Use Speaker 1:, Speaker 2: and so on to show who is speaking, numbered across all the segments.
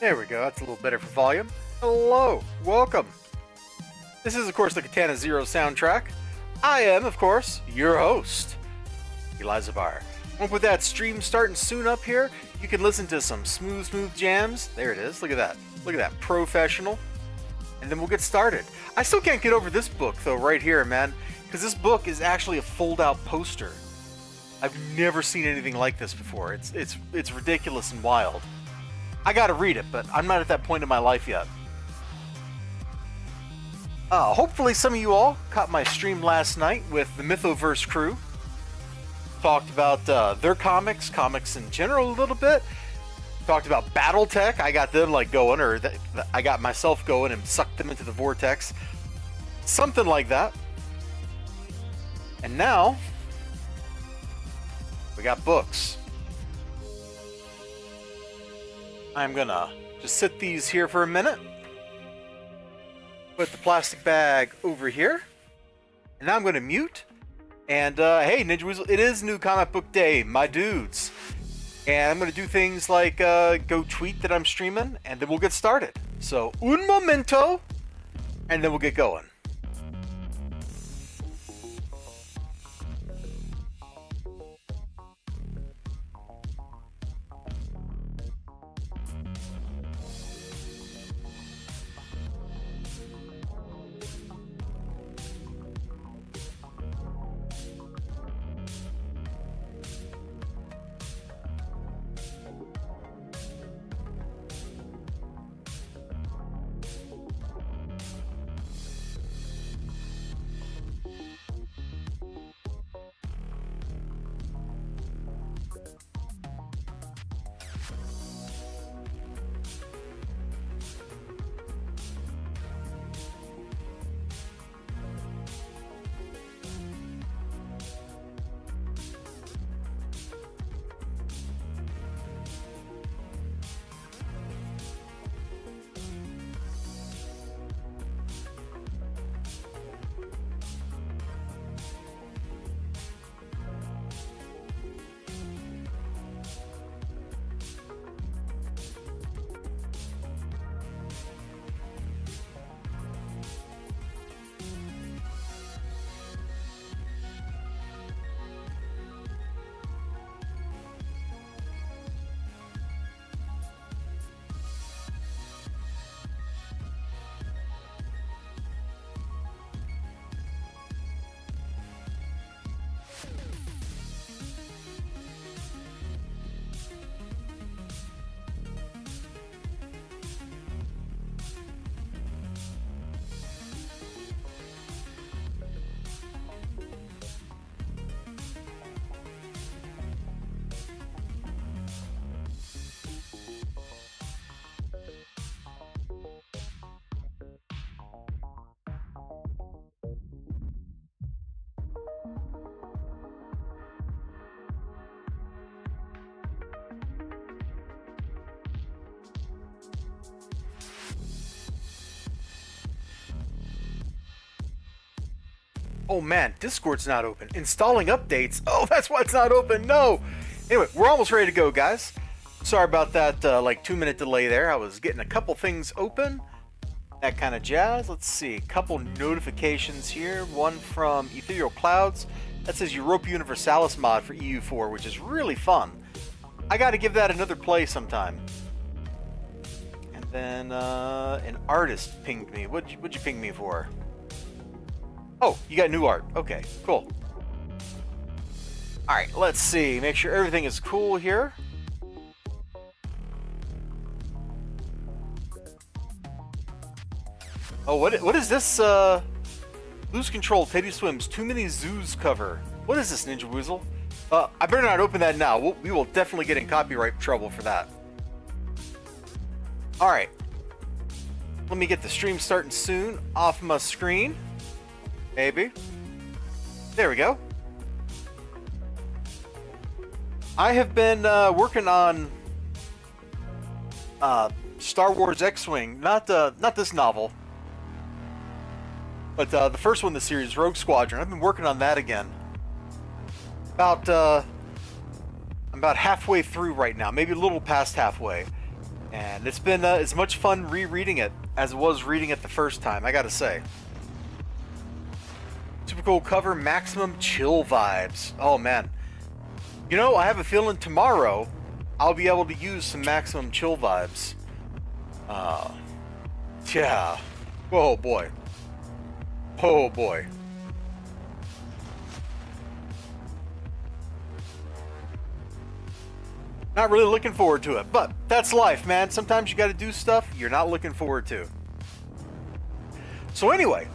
Speaker 1: There we go, that's a little better for volume. Hello, welcome. This is, of course, the Katana Zero soundtrack. I am, of course, your host, Eliza Bar. With that stream starting soon up here, you can listen to some smooth jams. There it is, look at that. Look at that, professional. And then we'll get started. I still can't get over this book, though, right here, man, because this book is actually a fold-out poster. I've never seen anything like this before. It's ridiculous and wild. I gotta read it, but I'm not at that point in my life yet. Hopefully some of you all caught my stream last night with the Mythoverse crew. Talked about their comics in general a little bit. Talked about Battletech. I got them like going, or I got myself going and sucked them into the vortex. Something like that. And now, we got books. I'm gonna just sit these here for a minute. Put the plastic bag over here. And now I'm gonna mute. And hey, Ninja Weasel, it is New Comic Book Day, my dudes. And I'm gonna do things like go tweet that I'm streaming, and then we'll get started. So, un momento, and then we'll get going. Oh man, Discord's not open. Installing updates? Oh, that's why it's not open. No! Anyway, we're almost ready to go, guys. Sorry about that, like 2-minute delay there. I was getting a couple things open. That kind of jazz. Let's see. A couple notifications here. One from Ethereal Clouds. That says Europa Universalis mod for EU4, which is really fun. I gotta give that another play sometime. And then, an artist pinged me. What'd you ping me for? Oh, you got new art. Okay, cool. Alright, let's see. Make sure everything is cool here. Oh, what is this, Lose Control, Teddy Swims, Too Many Zoos cover. What is this, Ninja Weasel? I better not open that now. We will definitely get in copyright trouble for that. Alright. Let me get the stream starting soon off my screen. Maybe. There we go. I have been working on Star Wars X-Wing, not this novel, but the first one in the series, Rogue Squadron. I've been working on that again. I'm about halfway through right now, maybe a little past halfway. And it's been as much fun rereading it as it was reading it the first time, I gotta say. Super cool cover, maximum chill vibes. Oh man. You know, I have a feeling tomorrow I'll be able to use some maximum chill vibes. Yeah. Oh boy. Oh boy. Not really looking forward to it, but that's life, man. Sometimes you gotta do stuff you're not looking forward to. So anyway,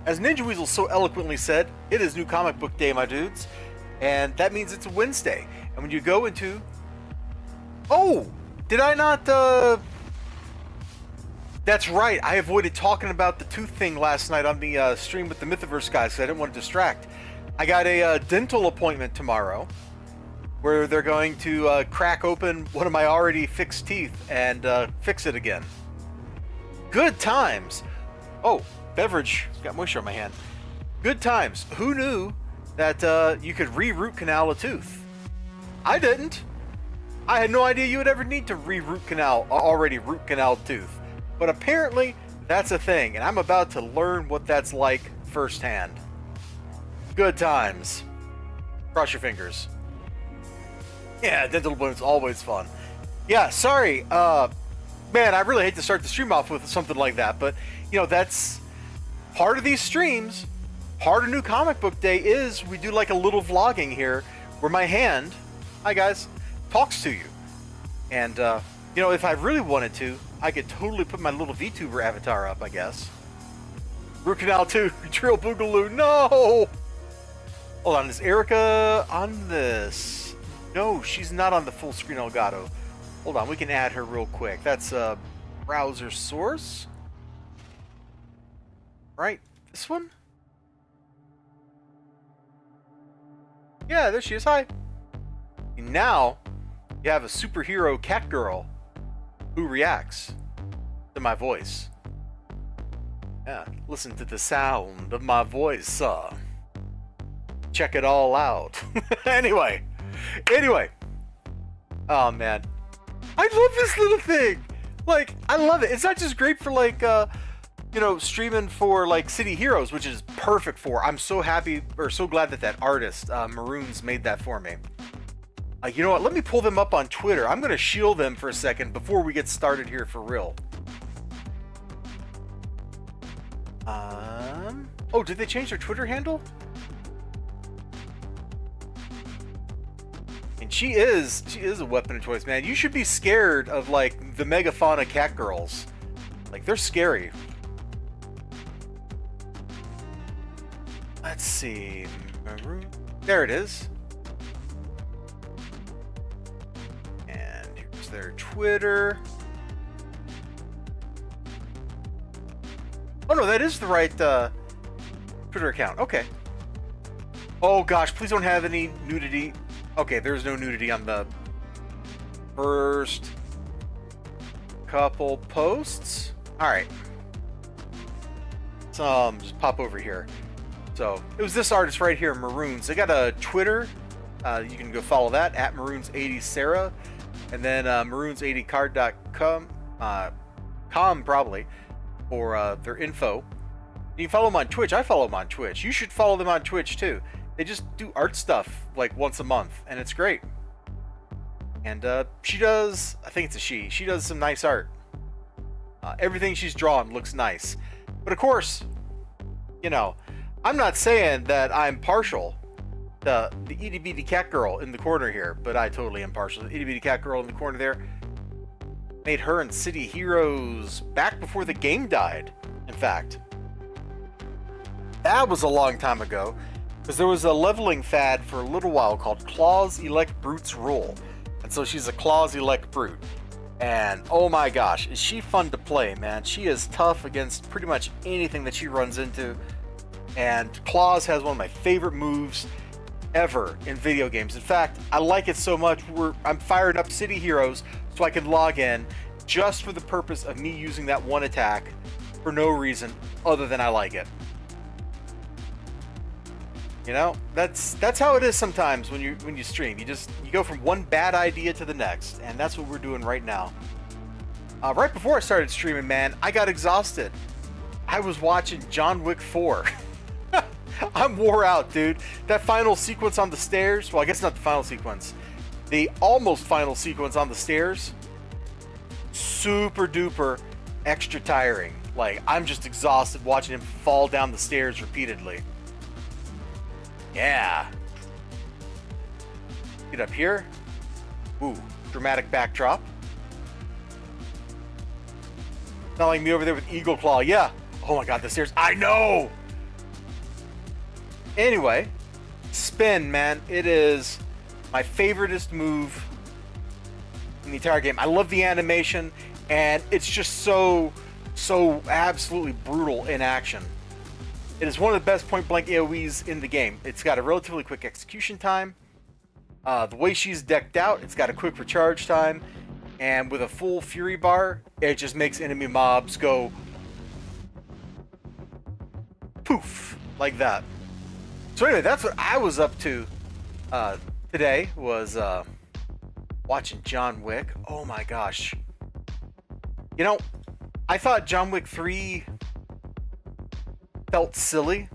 Speaker 1: as Ninja Weasel so eloquently said, it is New Comic Book Day, my dudes. And that means it's a Wednesday. And when you go into... Oh! Did I not, That's right, I avoided talking about the tooth thing last night on the stream with the Mythiverse guys because I didn't want to distract. I got a dental appointment tomorrow where they're going to crack open one of my already fixed teeth and fix it again. Good times! Oh, beverage. Got moisture on my hand. Good times. Who knew that you could re-root canal a tooth? I didn't. I had no idea you would ever need to re-root canal already root canal tooth. But apparently, that's a thing, and I'm about to learn what that's like firsthand. Good times. Cross your fingers. Yeah, dental appointment's always fun. Yeah, sorry. Man, I really hate to start the stream off with something like that, but, you know, that's part of these streams. Part of New Comic Book Day is we do like a little vlogging here where my hand, hi guys, talks to you. And, you know, if I really wanted to, I could totally put my little VTuber avatar up, I guess. Root Canal 2, Drill Boogaloo, no! Hold on, is Erica on this? No, she's not on the full screen Elgato. Hold on, we can add her real quick. That's browser source. Right, this one? Yeah, there she is, hi. And now, you have a superhero cat girl who reacts to my voice. Yeah, listen to the sound of my voice. Check it all out. Anyway. Oh man, I love this little thing. Like, I love it. It's not just great for like, you know, streaming for like City Heroes, which is perfect for. I'm so happy or so glad that that artist Maroons made that for me. You know what? Let me pull them up on Twitter. I'm going to shield them for a second before we get started here for real. Oh, did they change their Twitter handle? And she is a weapon of choice, man. You should be scared of like the megafauna cat girls. Like, they're scary. Let's see. There it is. Their Twitter. Oh no, that is the right Twitter account. Okay. Oh gosh, please don't have any nudity. Okay, there's no nudity on the first couple posts. Alright. So just pop over here. So it was this artist right here, Maroons. They got a Twitter. You can go follow that at Maroons80Sarah. And then maroons80card.com probably for their info. You can follow them on Twitch. I follow them on Twitch. You should follow them on Twitch too. They just do art stuff like once a month, and it's great. And she does, I think it's a she does some nice art. Everything she's drawn looks nice. But of course, you know, I'm not saying that I'm partial. The itty bitty cat girl in the corner here, but I totally am partial. The itty bitty cat girl in the corner there made her in City Heroes back before the game died, in fact. That was a long time ago, because there was a leveling fad for a little while called Claws Elect Brutes Rule. And so she's a Claws Elect Brute. And oh my gosh, is she fun to play, man. She is tough against pretty much anything that she runs into. And Claws has one of my favorite moves ever in video games. In fact, I like it so much I'm firing up City Heroes so I can log in just for the purpose of me using that one attack for no reason other than I like it. You know, that's how it is sometimes when you stream. You go from one bad idea to the next, and that's what we're doing right now. Right before I started streaming, man, I got exhausted. I was watching John Wick 4. I'm wore out, dude. That final sequence on the stairs, well, I guess not the final sequence. The almost final sequence on the stairs, super duper extra tiring. Like, I'm just exhausted watching him fall down the stairs repeatedly. Yeah. Get up here. Ooh, dramatic backdrop. Not like me over there with Eagle Claw. Yeah. Oh my god, the stairs. I know! Anyway, spin, man. It is my favoriteest move in the entire game. I love the animation, and it's just so absolutely brutal in action. It is one of the best point-blank AoEs in the game. It's got a relatively quick execution time. The way she's decked out, it's got a quick recharge time. And with a full fury bar, it just makes enemy mobs go poof, like that. So anyway, that's what I was up to today, was watching John Wick. Oh my gosh. You know, I thought John Wick 3 felt silly,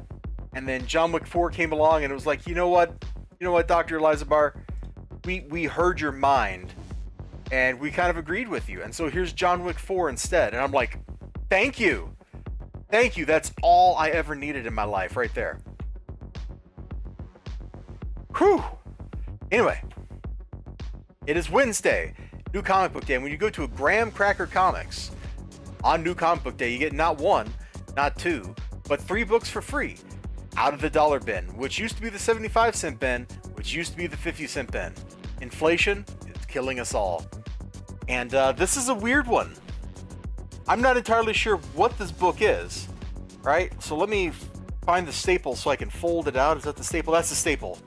Speaker 1: and then John Wick 4 came along and it was like, you know what, Dr. Eliza Barr, we heard your mind and we kind of agreed with you, and so here's John Wick 4 instead. And I'm like, thank you, that's all I ever needed in my life right there. Whew. Anyway, it is Wednesday, New Comic Book Day, and when you go to a Graham Cracker Comics on New Comic Book Day, you get not one, not two, but 3 books for free out of the dollar bin, which used to be the 75-cent bin, which used to be the 50-cent bin. Inflation is killing us all. And this is a weird one. I'm not entirely sure what this book is, right? So let me find the staple so I can fold it out. Is that the staple? That's the staple.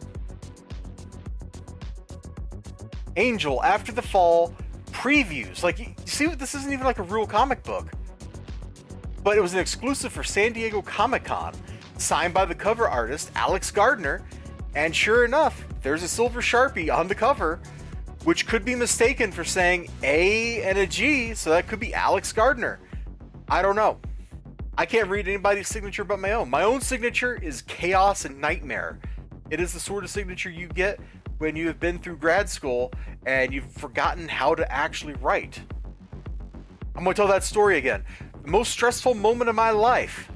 Speaker 1: Angel After the Fall previews. Like, you see, this isn't even like a real comic book, but it was an exclusive for San Diego Comic-Con, signed by the cover artist Alex Gardner, and sure enough, there's a silver Sharpie on the cover, which could be mistaken for saying A and a G, so that could be Alex Gardner. I don't know. I can't read anybody's signature but my own. My own signature is Chaos and Nightmare. It is the sort of signature you get when you have been through grad school and you've forgotten how to actually write. I'm going to tell that story again. The most stressful moment of my life,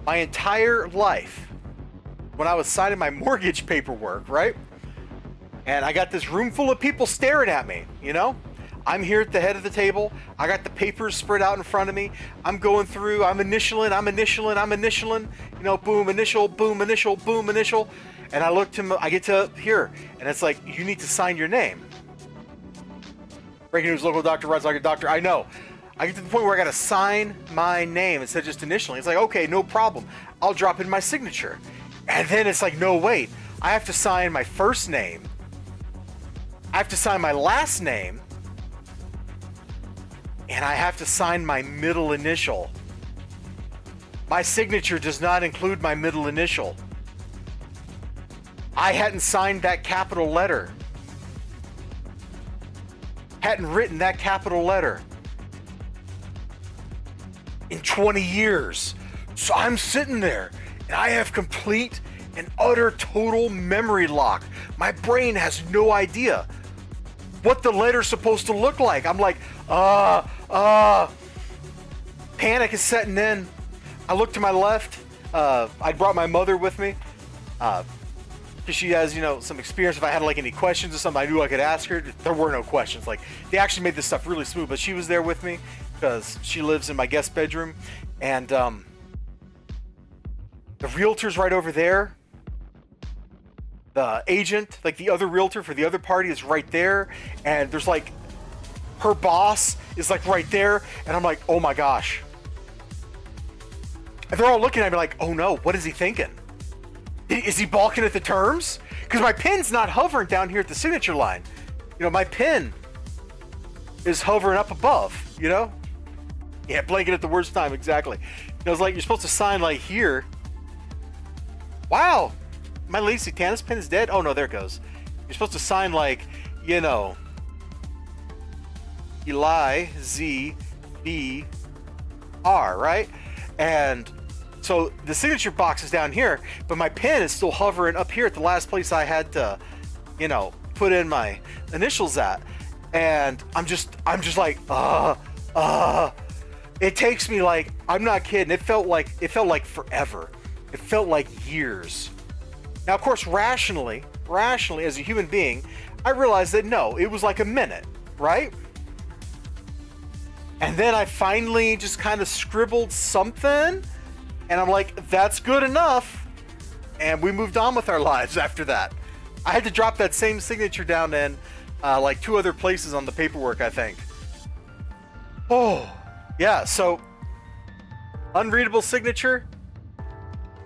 Speaker 1: my entire life, when I was signing my mortgage paperwork, right? And I got this room full of people staring at me, you know? I'm here at the head of the table. I got the papers spread out in front of me. I'm going through, I'm initialing, you know, boom, initial, boom, initial, boom, initial. And I look to, I get to here, and it's like, you need to sign your name. Breaking news, local doctor writes like a doctor. I know. I get to the point where I got to sign my name instead of just initialing. It's like, okay, no problem. I'll drop in my signature. And then it's like, no, wait. I have to sign my first name. I have to sign my last name. And I have to sign my middle initial. My signature does not include my middle initial. I hadn't signed that capital letter. Hadn't written that capital letter in 20 years. So I'm sitting there and I have complete and utter total memory lock. My brain has no idea what the letter's supposed to look like. I'm like, panic is setting in. I look to my left. I brought my mother with me. Because she has, you know, some experience. If I had like any questions or something, I knew I could ask her. There were no questions. Like, they actually made this stuff really smooth, but she was there with me because she lives in my guest bedroom. And the realtor's right over there. The agent, like the other realtor for the other party, is right there. And there's like, her boss is like right there. And I'm like, oh my gosh. And they're all looking at me like, oh no, what is he thinking? Is he balking at the terms? Because my pin's not hovering down here at the signature line. You know, my pin is hovering up above, you know? Yeah, blanking at the worst time, exactly. You know, it's like you're supposed to sign like here. Wow, my Lacey Tannis pin is dead? Oh no, there it goes. You're supposed to sign like, you know, Eli Z B R, right? And so the signature box is down here, but my pen is still hovering up here at the last place I had to, you know, put in my initials at. And I'm just like, it takes me like, I'm not kidding. It felt like forever. It felt like years. Now, of course, rationally, as a human being, I realized that no, it was like a minute, right? And then I finally just kind of scribbled something, and I'm like, that's good enough. And we moved on with our lives after that. I had to drop that same signature down in like 2 other places on the paperwork, I think. Oh, yeah, so unreadable signature,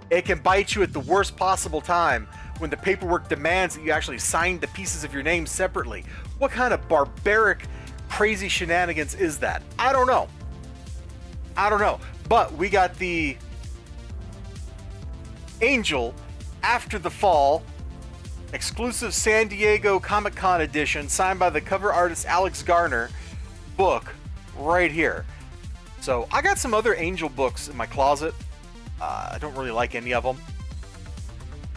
Speaker 1: it can bite you at the worst possible time when the paperwork demands that you actually sign the pieces of your name separately. What kind of barbaric, crazy shenanigans is that? I don't know. But we got the Angel After the Fall exclusive San Diego Comic-Con edition signed by the cover artist Alex Garner book right here. So I got some other Angel books in my closet. I don't really like any of them.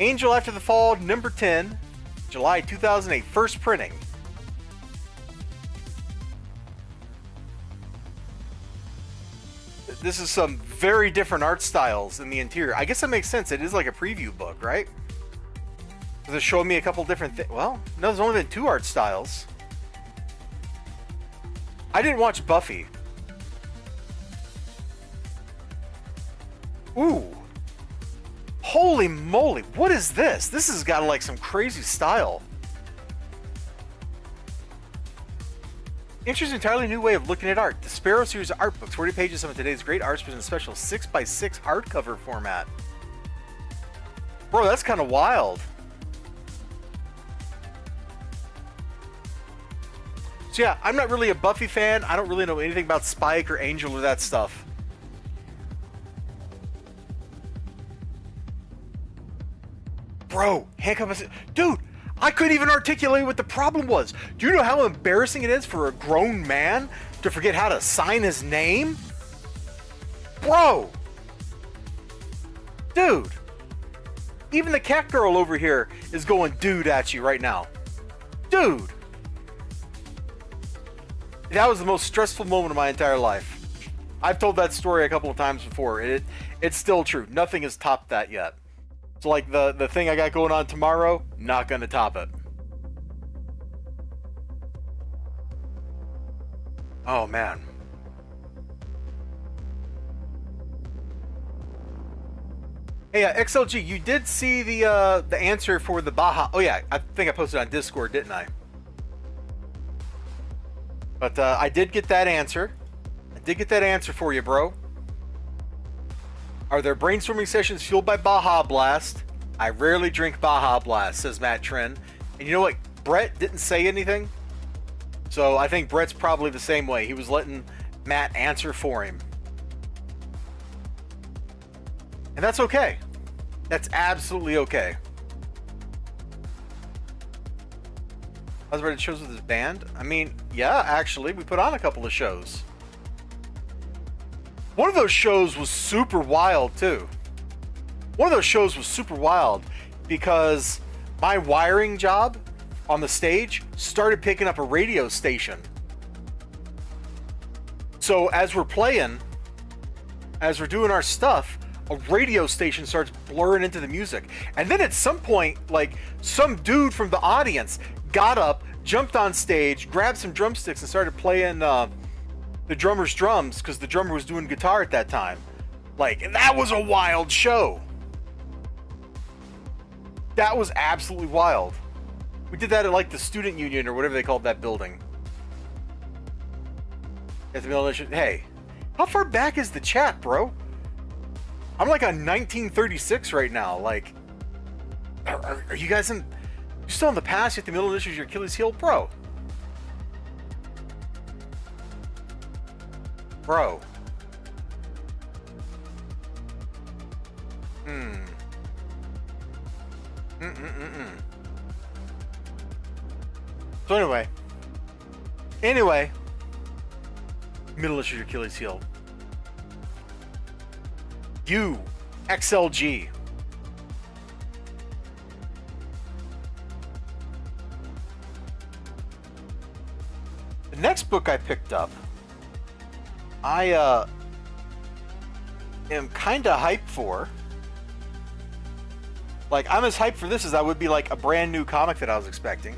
Speaker 1: Angel After the Fall, number 10, July 2008, first printing. This is some very different art styles in the interior. I guess that makes sense. It is like a preview book, right? They're showing me a couple different things. Well, no, there's only been 2 art styles. I didn't watch Buffy. Ooh. Holy moly. What is this? This has got like some crazy style. Interesting, entirely new way of looking at art. The Sparrow series of art books. 40 pages of some of today's great arts in a special 6x6 hardcover format. Bro, that's kind of wild. So yeah, I'm not really a Buffy fan. I don't really know anything about Spike or Angel or that stuff. Bro, handcuff. Dude, I couldn't even articulate what the problem was. Do you know how embarrassing it is for a grown man to forget how to sign his name? Bro. Dude. Even the cat girl over here is going dude at you right now. Dude. That was the most stressful moment of my entire life. I've told that story a couple of times before. It's still true. Nothing has topped that yet. So like the thing I got going on tomorrow, not gonna top it. Oh man. Hey, XLG, you did see the answer for the Baja. Oh yeah, I think I posted on Discord, didn't I? But I did get that answer. I did get that answer for you, bro. Are there brainstorming sessions fueled by Baja Blast? I rarely drink Baja Blast, says Matt Trin. And you know what? Brett didn't say anything. So I think Brett's probably the same way. He was letting Matt answer for him. And that's okay. That's absolutely okay. I was ready to shows with his band. I mean, yeah, actually, we put on a couple of shows. One of those shows was super wild, too. One of those shows was super wild because my wiring job on the stage started picking up a radio station. So as we're playing, as we're doing our stuff, a radio station starts blurring into the music. And then at some point, like, some dude from the audience got up, jumped on stage, grabbed some drumsticks and started playing the drummer's drums because the drummer was doing guitar at that time. Like, that was a wild show. That was absolutely wild. We did that at like the student union or whatever they called that building. At the middle of the hey, how far back is the chat, bro? I'm like on 1936 right now. Like, are you guys in? You're still in the past? At the middle of your Achilles heel, bro. Bro. So anyway, Middle is your Achilles heel. U, XLG. The next book I picked up, I am kind of hyped for. Like, I'm as hyped for this as I would be like a brand new comic that I was expecting.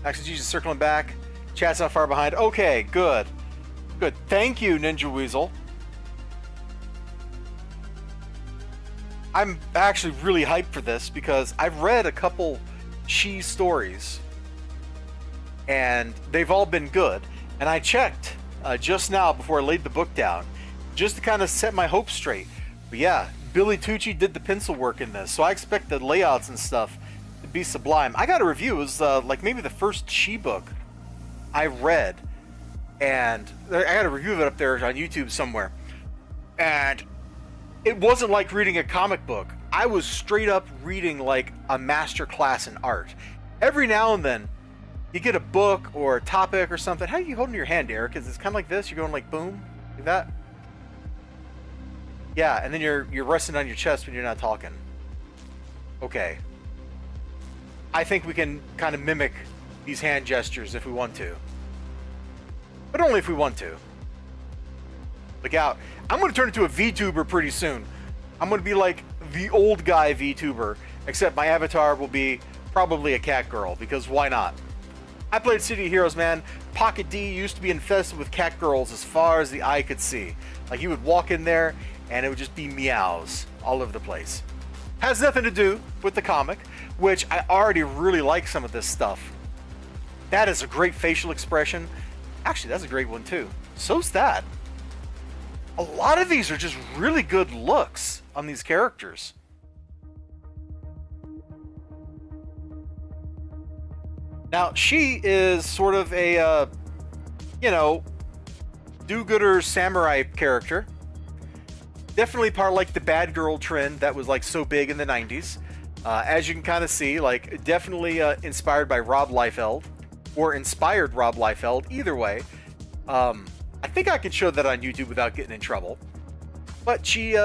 Speaker 1: Actually, Jesus circling back. Chat's not far behind. Okay, good. Good. Thank you, Ninja Weasel. I'm actually really hyped for this because I've read a couple She stories and they've all been good. And I checked just now before I laid the book down just to kind of set my hopes straight. But yeah, Billy Tucci did the pencil work in this, so I expect the layouts and stuff to be sublime. I got a review. It was like maybe the first She book I read, and I got a review of it up there on YouTube somewhere. And it wasn't like reading a comic book. I was straight up reading like a master class in art. Every now and then, you get a book or a topic or something. How are you holding your hand, Eric? Is it kind of like this? You're going like boom, like that? Yeah, and then you're resting on your chest when you're not talking. Okay. I think we can kind of mimic these hand gestures if we want to. But only if we want to. Look out. I'm going to turn into a VTuber pretty soon. I'm going to be like the old guy VTuber, except my avatar will be probably a cat girl, because why not? I played City of Heroes, man. Pocket D used to be infested with cat girls as far as the eye could see. Like, you would walk in there, and it would just be meows all over the place. Has nothing to do with the comic, which I already really like some of this stuff. That is a great facial expression. Actually, that's a great one too. So's that. A lot of these are just really good looks on these characters. Now, She is sort of a, do-gooder samurai character. Definitely part of like the bad girl trend that was like so big in the 90s. As you can kind of see, like definitely inspired by Rob Liefeld, or inspired Rob Liefeld, either way. I think I can show that on YouTube without getting in trouble. But she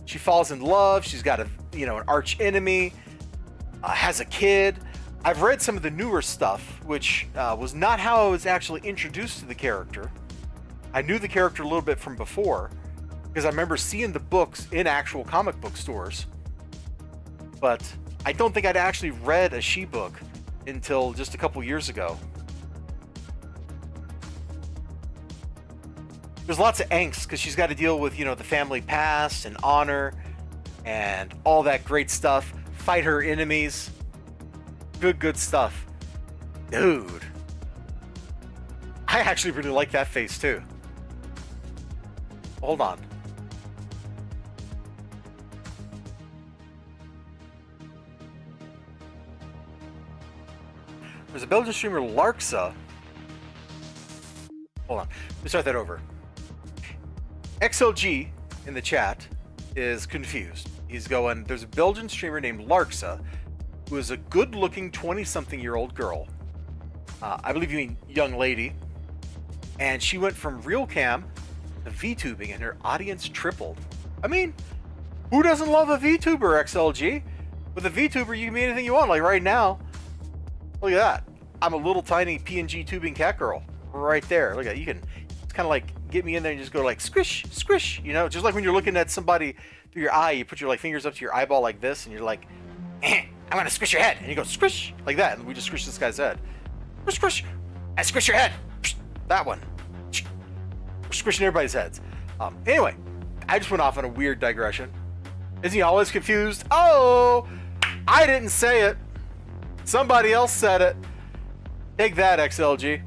Speaker 1: falls in love. She's got an arch enemy, has a kid. I've read some of the newer stuff, which was not how I was actually introduced to the character. I knew the character a little bit from before, because I remember seeing the books in actual comic book stores. But I don't think I'd actually read a She book until just a couple years ago. There's lots of angst because she's got to deal with, the family past and honor and all that great stuff. Fight her enemies. Good stuff. Dude. I actually really like that face too. Hold on. There's a Belgian streamer, Larksa. Hold on. Let me start that over. XLG in the chat is confused. He's going, there's a Belgian streamer named Larksa who is a good-looking 20-something-year-old girl. I believe you mean young lady. And she went from real cam to VTubing and her audience tripled. I mean, who doesn't love a VTuber, XLG? With a VTuber, you can be anything you want. Like right now, look at that. I'm a little tiny PNG tubing cat girl right there. Look at that. You can, it's kind of like get me in there and just go like squish, squish, just like when you're looking at somebody through your eye, you put your like fingers up to your eyeball like this and you're like, I'm gonna squish your head. And you go squish like that. And we just squish this guy's head. Squish, I squish your head. That one. We're squishing everybody's heads. Anyway, I just went off on a weird digression. Isn't he always confused? Oh, I didn't say it. Somebody else said it. Take that, XLG.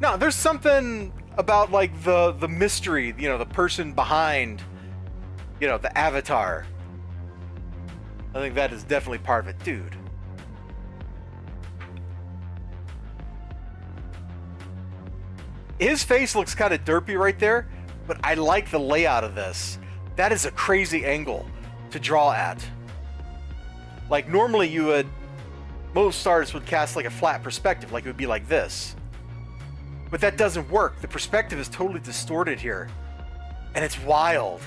Speaker 1: Now, there's something about like the mystery, the person behind, the avatar. I think that is definitely part of it, dude. His face looks kind of derpy right there, but I like the layout of this. That is a crazy angle to draw at. Like normally most artists would cast like a flat perspective, like it would be like this. But that doesn't work. The perspective is totally distorted here. And it's wild.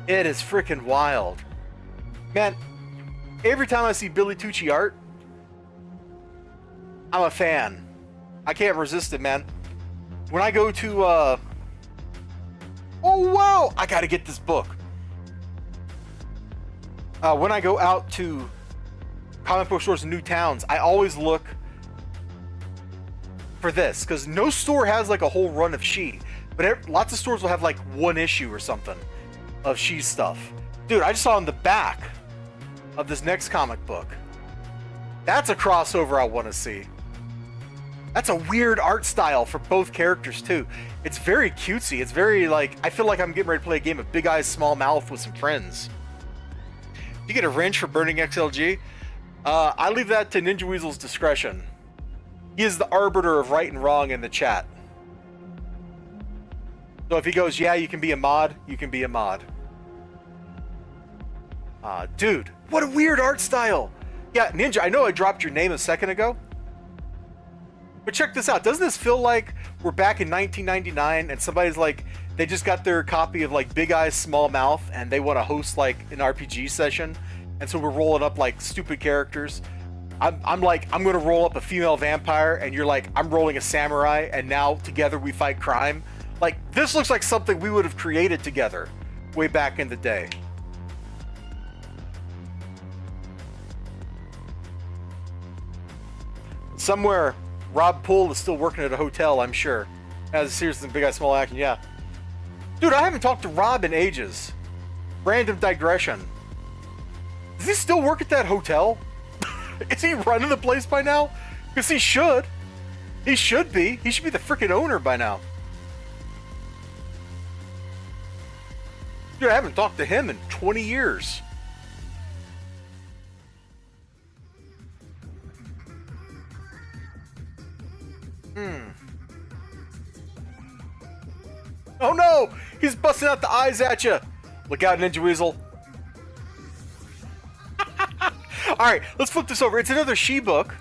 Speaker 1: It is freaking wild. Man, every time I see Billy Tucci art, I'm a fan. I can't resist it, man. When I go to, oh wow, I gotta get this book. When I go out to comic book stores in new towns, I always look for this, because no store has like a whole run of She, but lots of stores will have like one issue or something of She stuff. Dude, I just saw in the back of this next comic book. That's a crossover I want to see. That's a weird art style for both characters too. It's very cutesy. It's very like, I feel like I'm getting ready to play a game of Big Eyes Small Mouth with some friends. You get a wrench for burning XLG? I leave that to Ninja Weasel's discretion. He is the arbiter of right and wrong in the chat. So if he goes, yeah, you can be a mod, you can be a mod. Dude, what a weird art style. Yeah, Ninja, I know I dropped your name a second ago. But check this out. Doesn't this feel like we're back in 1999 and somebody's like, they just got their copy of like Big Eyes Small Mouth and they want to host like an RPG session. And so we're rolling up like stupid characters. I'm like, I'm going to roll up a female vampire and you're like, I'm rolling a samurai and now together we fight crime. Like, this looks like something we would have created together way back in the day. Somewhere, Rob Poole is still working at a hotel, I'm sure. As serious as Big Eye Small Action, yeah. Dude, I haven't talked to Rob in ages. Random digression. Does he still work at that hotel? Is he running the place by now? Because he should. He should be. He should be the freaking owner by now. Dude, I haven't talked to him in 20 years. Oh no! He's busting out the eyes at you! Look out, Ninja Weasel. Alright, let's flip this over. It's another She book.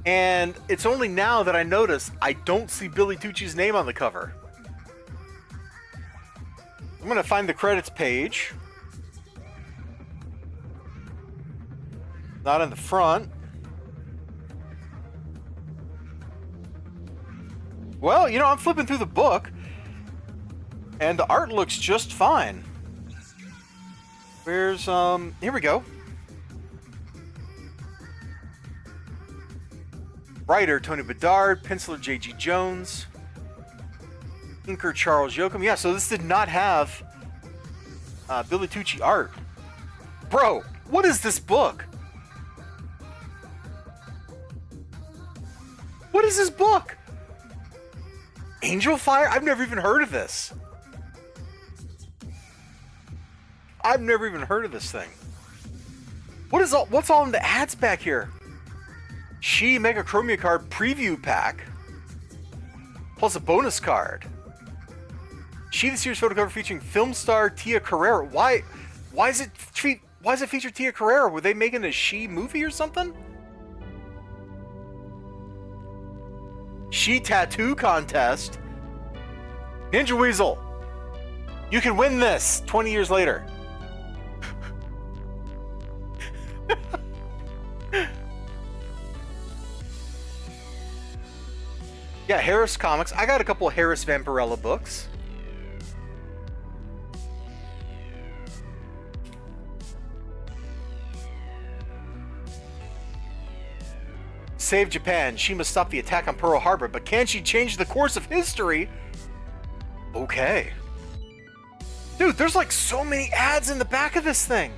Speaker 1: And it's only now that I notice I don't see Billy Tucci's name on the cover. I'm going to find the credits page. Not in the front. Well, you know, I'm flipping through the book. And the art looks just fine. Where's, here we go. Writer, Tony Bedard. Penciler, J.G. Jones. Inker, Charles Yoakum. Yeah, so this did not have Billy Tucci art. Bro, what is this book? What is this book? Angel Fire? I've never even heard of this. I've never even heard of this thing. What's all in the ads back here? She Mega Chromia card preview pack. Plus a bonus card. She the series photo cover featuring film star Tia Carrere. Why is it feature Tia Carrere? Were they making a She movie or something? She tattoo contest. Ninja Weasel. You can win this 20 years later. Yeah, Harris Comics. I got a couple of Harris Vampirella books. Save Japan. She must stop the attack on Pearl Harbor, but can she change the course of history? Okay. Dude, there's like so many ads in the back of this thing.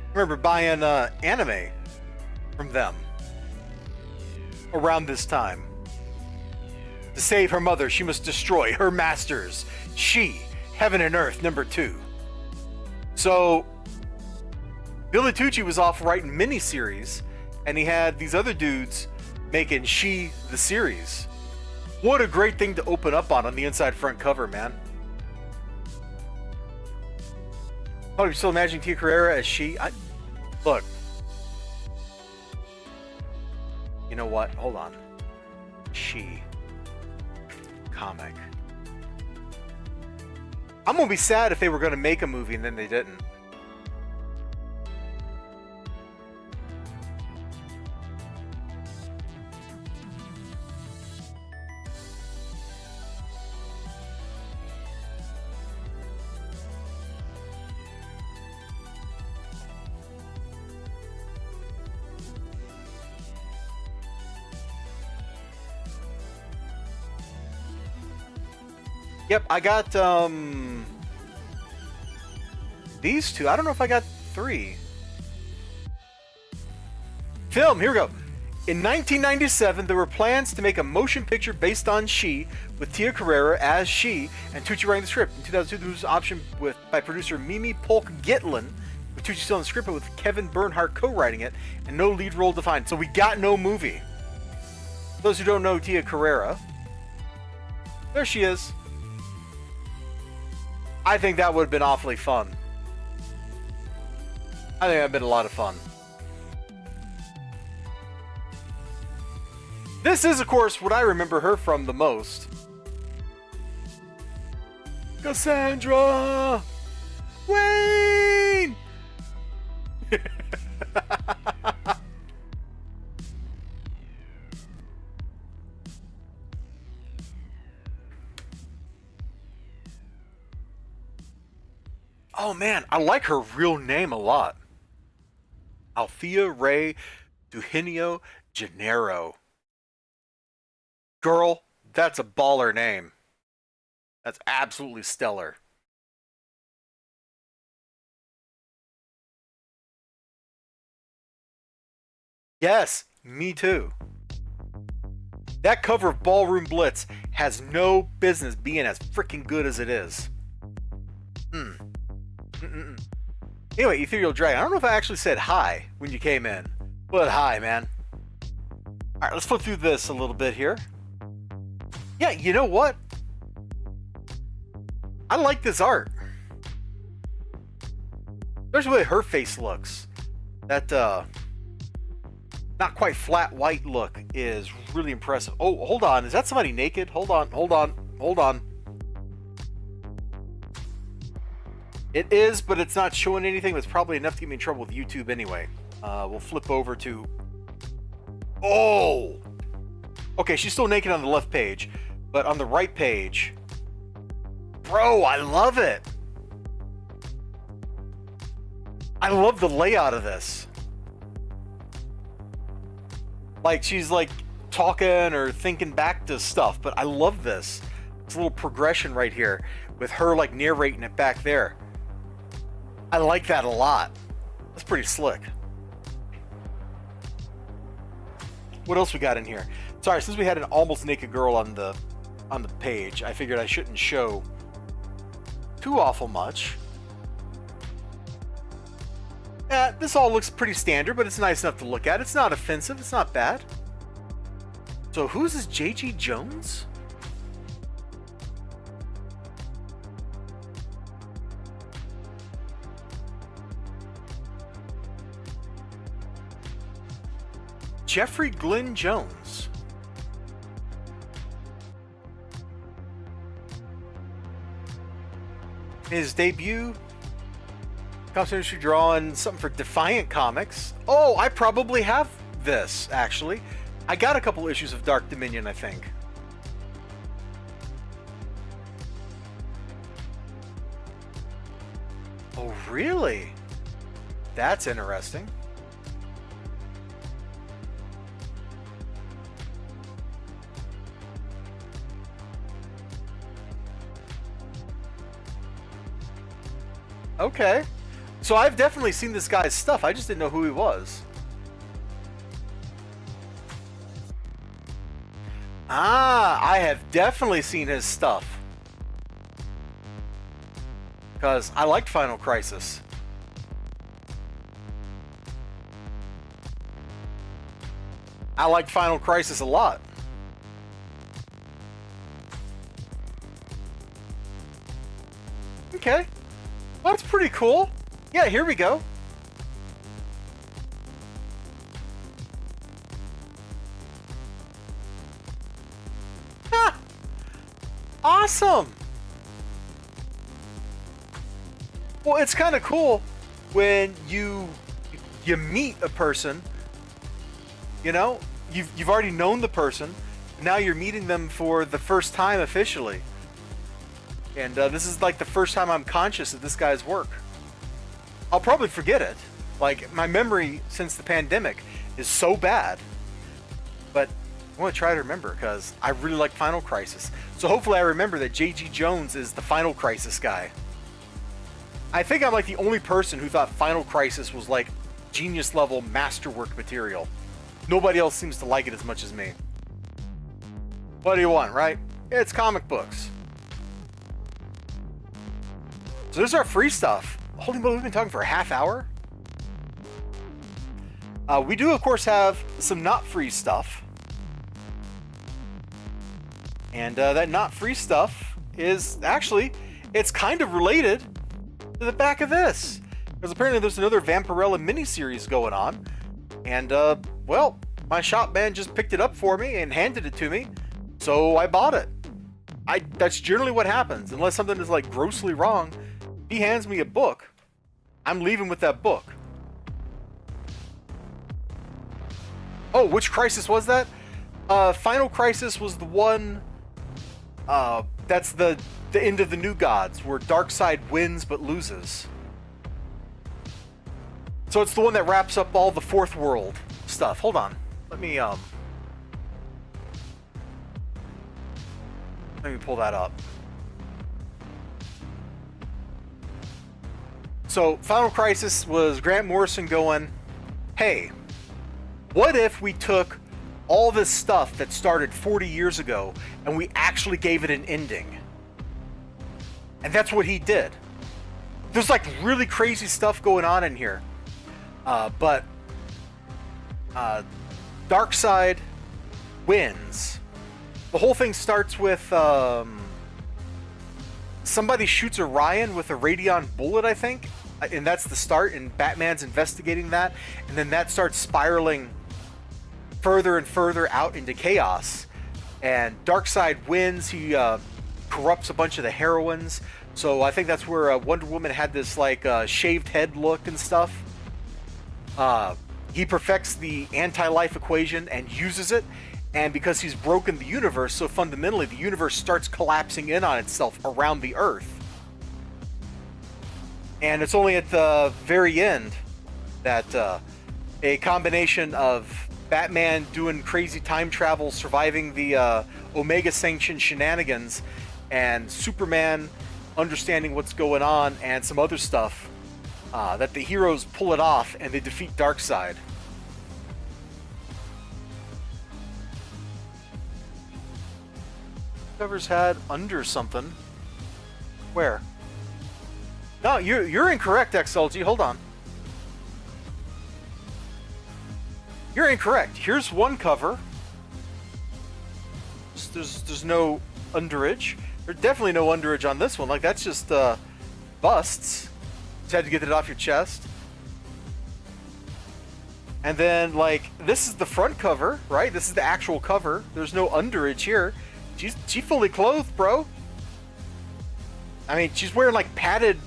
Speaker 1: I remember buying anime from them around this time. To save her mother, she must destroy her masters. She, Heaven and Earth, #2. So, Billy Tucci was off writing miniseries, and he had these other dudes making She the series. What a great thing to open up on the inside front cover, man. Oh, you're still imagining Tia Carrera as she? Look. You know what? Hold on. She. Comic. I'm gonna be sad if they were gonna make a movie and then they didn't. Yep, I got these two. I don't know if I got three. Film, here we go. In 1997, there were plans to make a motion picture based on She, with Tia Carrera as She and Tucci writing the script. In 2002, there was an option by producer Mimi Polk Gitlin, with Tucci still on the script, but with Kevin Bernhardt co-writing it, and no lead role defined. So we got no movie. For those who don't know Tia Carrera, there she is. I think that would have been awfully fun. I think that would have been a lot of fun. This is, of course, what I remember her from the most. Cassandra! Wayne! Oh man, I like her real name a lot. Althea Ray Eugenio Gennaro. Girl, that's a baller name. That's absolutely stellar. Yes, me too. That cover of Ballroom Blitz has no business being as freaking good as it is. Anyway, Ethereal Dragon. I don't know if I actually said hi when you came in, but hi, man. Alright, let's flip through this a little bit here. Yeah, you know what? I like this art. Especially the way her face looks. That, not quite flat white look is really impressive. Oh, hold on. Is that somebody naked? Hold on, hold on, hold on. It is, but it's not showing anything. That's probably enough to get me in trouble with YouTube anyway. We'll flip over to... Oh! Okay, she's still naked on the left page, but on the right page... Bro, I love it! I love the layout of this. Like, she's like talking or thinking back to stuff, but I love this. It's a little progression right here with her like narrating it back there. I like that a lot. That's pretty slick. What else we got in here? Sorry, since we had an almost naked girl on the page, I figured I shouldn't show too awful much. This all looks pretty standard, but it's nice enough to look at. It's not offensive. It's not bad. So who's this J.G. Jones? Jeffrey Glenn Jones. His debut, comics industry drawing something for Defiant Comics. Oh, I probably have this, actually. I got a couple issues of Dark Dominion, I think. Oh, really? That's interesting. Okay. So I've definitely seen this guy's stuff. I just didn't know who he was. Ah, I have definitely seen his stuff. Because I liked Final Crisis. I liked Final Crisis a lot. Okay. Well, that's pretty cool. Yeah, here we go. Ah, awesome. Well, it's kind of cool when you meet a person, you know, you've already known the person, now you're meeting them for the first time officially. And this is like the first time I'm conscious of this guy's work. I'll probably forget it. Like, my memory since the pandemic is so bad. But I want to try to remember because I really like Final Crisis. So hopefully I remember that J.G. Jones is the Final Crisis guy. I think I'm like the only person who thought Final Crisis was like genius level masterwork material. Nobody else seems to like it as much as me. What do you want, right? It's comic books. So there's our free stuff. Holy moly, we've been talking for a half hour. We do, of course, have some not free stuff. And that not free stuff is actually, it's kind of related to the back of this. Because apparently there's another Vampirella miniseries going on. And, well, my shop man just picked it up for me and handed it to me. So I bought it. That's generally what happens. Unless something is, like, grossly wrong. He hands me a book. I'm leaving with that book. Oh, which Crisis was that? Final Crisis was the one... that's the end of the New Gods, where Darkseid wins but loses. So it's the one that wraps up all the Fourth World stuff. Hold on. Let me pull that up. So, Final Crisis was Grant Morrison going, hey, what if we took all this stuff that started 40 years ago and we actually gave it an ending? And that's what he did. There's like really crazy stuff going on in here. But Darkseid wins. The whole thing starts with somebody shoots Orion with a Radion bullet, I think. And that's the start, and Batman's investigating that. And then that starts spiraling further and further out into chaos. And Darkseid wins. He corrupts a bunch of the heroines. So I think that's where Wonder Woman had this like shaved head look and stuff. He perfects the anti-life equation and uses it. And because he's broken the universe, so fundamentally the universe starts collapsing in on itself around the Earth. And it's only at the very end that a combination of Batman doing crazy time travel, surviving the Omega Sanction shenanigans, and Superman understanding what's going on, and some other stuff, that the heroes pull it off and they defeat Darkseid. Covers had under something. Where? No, you're incorrect, XLG. Hold on. You're incorrect. Here's one cover. There's no underage. There's definitely no underage on this one. Like, that's just busts. Just had to get it off your chest. And then, like, this is the front cover, right? This is the actual cover. There's no underage here. She's fully clothed, bro. I mean, she's wearing, like, padded...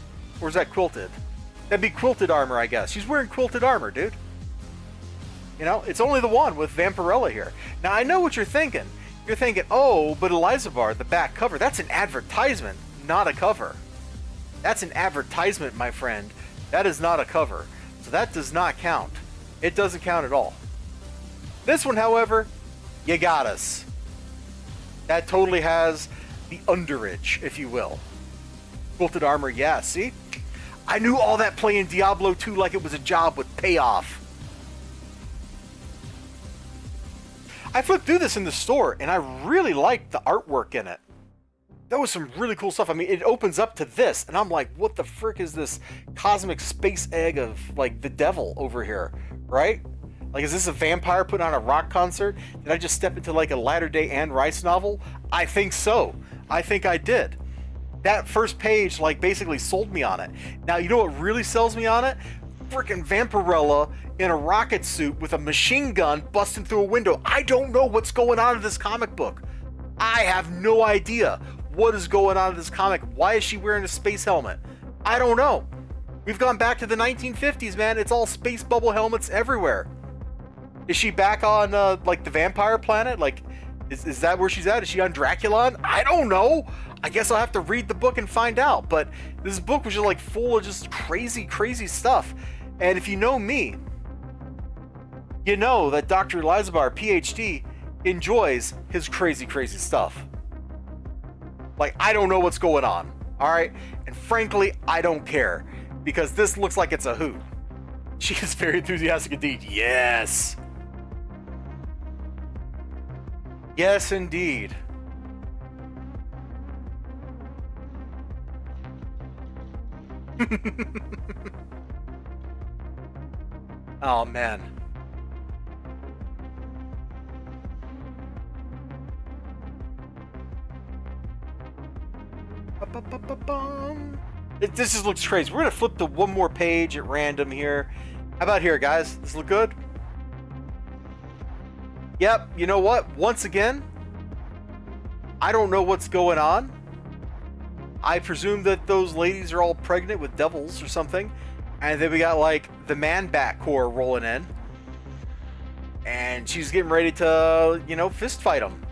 Speaker 1: Or is that quilted? That'd be quilted armor, I guess. She's wearing quilted armor, dude. You know, it's only the one with Vampirella here. Now, I know what you're thinking. You're thinking, oh, but Elizabeth, the back cover, that's an advertisement, not a cover. That's an advertisement, my friend. That is not a cover. So that does not count. It doesn't count at all. This one, however, you got us. That totally has the underage, if you will. Quilted armor, yeah, see? I knew all that playing Diablo 2 like it was a job with payoff. I flipped through this in the store, and I really liked the artwork in it. That was some really cool stuff. I mean, it opens up to this, and I'm like, what the frick is this cosmic space egg of, like, the devil over here, right? Like, is this a vampire putting on a rock concert? Did I just step into, like, a Latter-day Anne Rice novel? I think so. I think I did. that first page like basically sold me on it. Now, you know what really sells me on it? Freaking Vampirella in a rocket suit with a machine gun busting through a window. I don't know what's going on in this comic book. I have no idea what is going on in this comic. Why is she wearing a space helmet? I don't know. We've gone back to the 1950s, man. It's all space bubble helmets everywhere. Is she back on like the vampire planet? Like, is that where she's at? Is she on Draculon? I don't know. I guess I'll have to read the book and find out. But this book was just like full of just crazy, crazy stuff. And if you know me, you know that Dr. Elizabar, PhD, enjoys his crazy, crazy stuff. Like, I don't know what's going on, all right? And frankly, I don't care, because this looks like it's a hoot. She is very enthusiastic indeed. Yes. Yes, indeed. Oh, man. This just looks crazy. We're gonna flip to one more page at random here. How about here, guys? This look good? Yep, you know what? Once again, I don't know what's going on. I presume that those ladies are all pregnant with devils or something. And then we got like the Man-Bat Corps rolling in. And she's getting ready to, you know, fist fight them.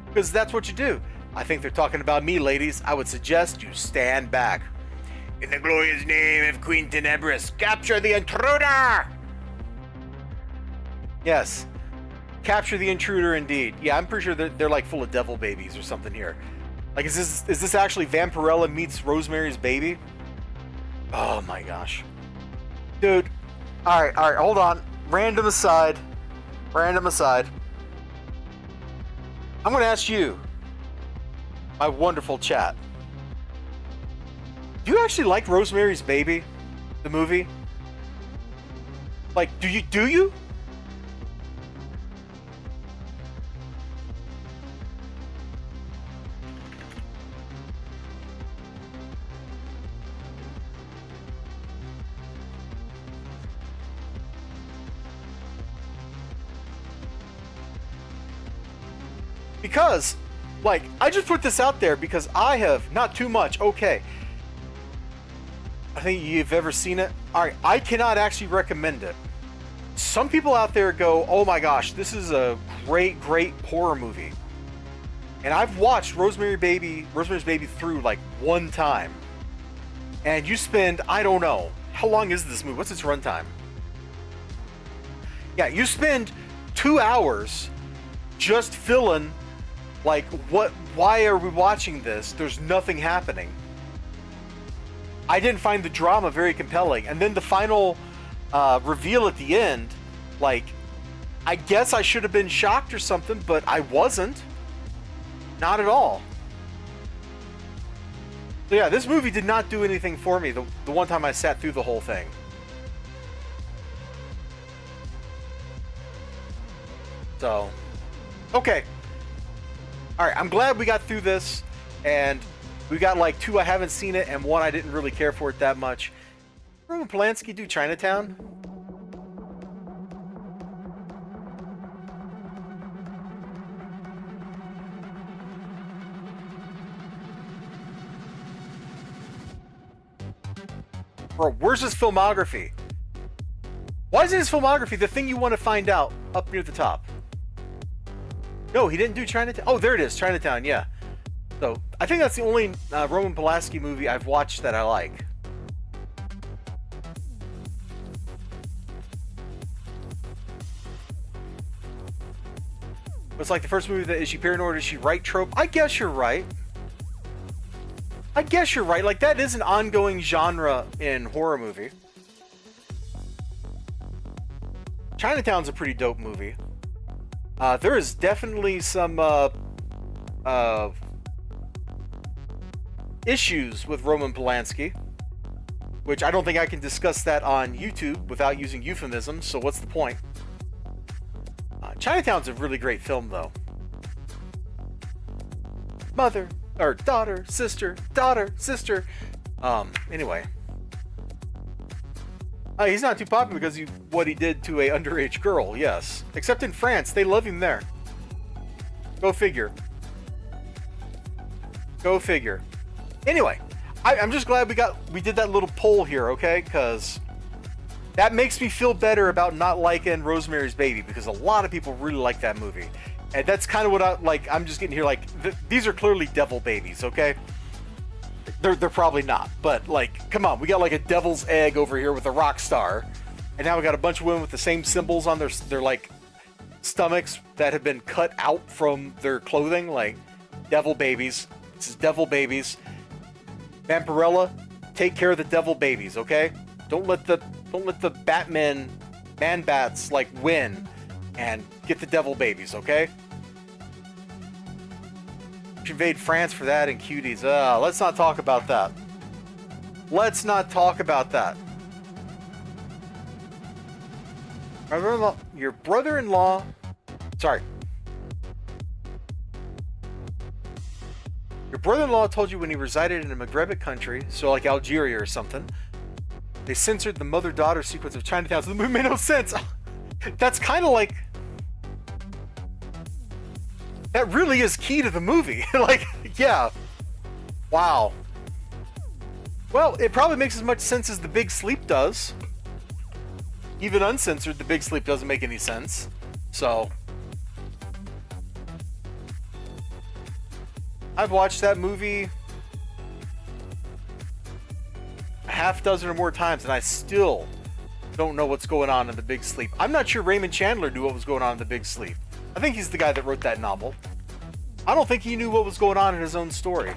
Speaker 1: Because that's what you do. I think they're talking about me, ladies. I would suggest you stand back. In the glorious name of Queen Tenebris, capture the intruder! Yes. Capture the intruder indeed. Yeah, I'm pretty sure they're like full of devil babies or something here. Like, is this actually Vampirella meets Rosemary's Baby? Oh my gosh. Dude. Alright, hold on. Random aside. I'm gonna ask you, my wonderful chat. Do you actually like Rosemary's Baby? The movie? Like, do you? Because, like, I just put this out there because I have, not too much, okay. I think you've ever seen it. Alright, I cannot actually recommend it. Some people out there go, oh my gosh, this is a great, great horror movie. And I've watched Rosemary's Baby through like one time. And you spend, I don't know, how long is this movie? What's its runtime? Yeah, you spend 2 hours just filling like, why are we watching this? There's nothing happening. I didn't find the drama very compelling. And then the final reveal at the end, like, I guess I should have been shocked or something, but I wasn't. Not at all. So yeah, this movie did not do anything for me the one time I sat through the whole thing. So, okay. Alright, I'm glad we got through this, and we got like 2 I haven't seen it, and 1 I didn't really care for it that much. Roman Polanski do Chinatown? Bro, where's his filmography? Why isn't his filmography the thing you want to find out up near the top? No, he didn't do Chinatown. Oh, there it is, Chinatown, yeah. So, I think that's the only Roman Polanski movie I've watched that I like. It's like the first movie that, is she paranoid, is she right trope? I guess you're right. Like, that is an ongoing genre in horror movie. Chinatown's a pretty dope movie. There is definitely some issues with Roman Polanski, which I don't think I can discuss that on YouTube without using euphemisms, so what's the point? Chinatown's a really great film, though. Mother Or daughter, sister, daughter, sister. Anyway. He's not too popular because of what he did to a underage girl, yes. Except in France, they love him there. Go figure. Go figure. Anyway, I'm just glad we did that little poll here, okay? Because that makes me feel better about not liking Rosemary's Baby, because a lot of people really like that movie. And that's kind of what I'm just getting here, like, these are clearly devil babies, okay? They're probably not, but, like, come on, we got, like, a devil's egg over here with a rock star, and now we got a bunch of women with the same symbols on their like, stomachs that have been cut out from their clothing, like, devil babies. This is devil babies. Vampirella, take care of the devil babies, okay? Don't let the Batman man-bats, like, win and get the devil babies, okay? Invade France for that and cuties. Let's not talk about that. Let's not talk about that. Your brother-in-law... Sorry. Your brother-in-law told you when he resided in a Maghreb country, so like Algeria or something, they censored the mother-daughter sequence of Chinatown, so the movie made no sense. That's kind of like... That really is key to the movie. Like, yeah. Wow. Well, it probably makes as much sense as The Big Sleep does. Even uncensored, The Big Sleep doesn't make any sense. So... I've watched that movie a half dozen or more times, and I still don't know what's going on in The Big Sleep. I'm not sure Raymond Chandler knew what was going on in The Big Sleep. I think he's the guy that wrote that novel. I don't think he knew what was going on in his own story.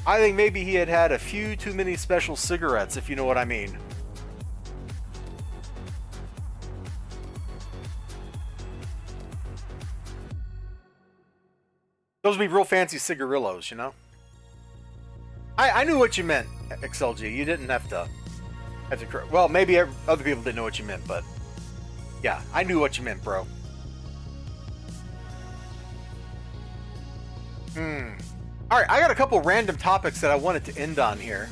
Speaker 1: I think maybe he had a few too many special cigarettes, if you know what I mean. Those would be real fancy cigarillos, you know? I knew what you meant, XLG. You didn't have to... Well, maybe other people didn't know what you meant, but... Yeah, I knew what you meant, bro. Alright, I got a couple random topics that I wanted to end on here.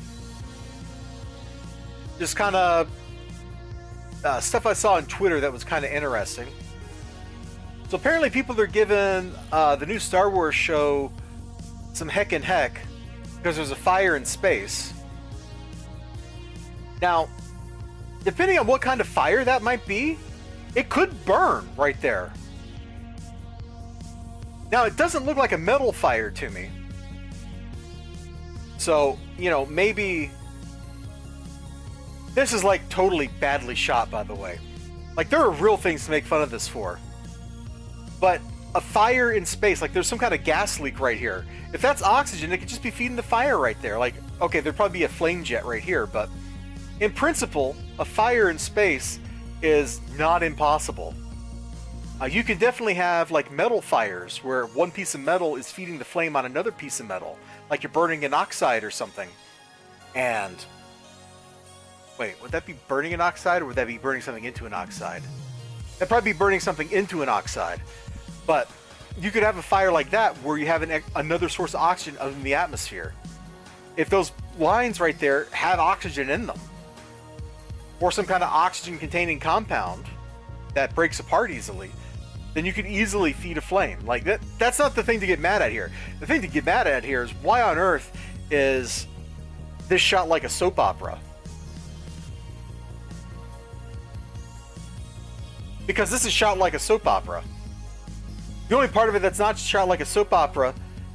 Speaker 1: Just kind of stuff I saw on Twitter that was kind of interesting. So apparently people are giving the new Star Wars show some heckin' heck because there's a fire in space. Now, depending on what kind of fire that might be, it could burn right there. Now, it doesn't look like a metal fire to me. So, you know, maybe... This is, like, totally badly shot, by the way. Like, there are real things to make fun of this for. But a fire in space, like, there's some kind of gas leak right here. If that's oxygen, it could just be feeding the fire right there. Like, okay, there'd probably be a flame jet right here, but... In principle, a fire in space is not impossible. You can definitely have, like, metal fires where one piece of metal is feeding the flame on another piece of metal. Like you're burning an oxide or something. And... Wait, would that be burning an oxide or would that be burning something into an oxide? That'd probably be burning something into an oxide. But you could have a fire like that where you have another source of oxygen other than the atmosphere. If those lines right there have oxygen in them, or some kind of oxygen-containing compound that breaks apart easily, then you could easily feed a flame. Like, that's not the thing to get mad at here. The thing to get mad at here is why on earth is this shot like a soap opera? Because this is shot like a soap opera. The only part of it that's not shot like a soap opera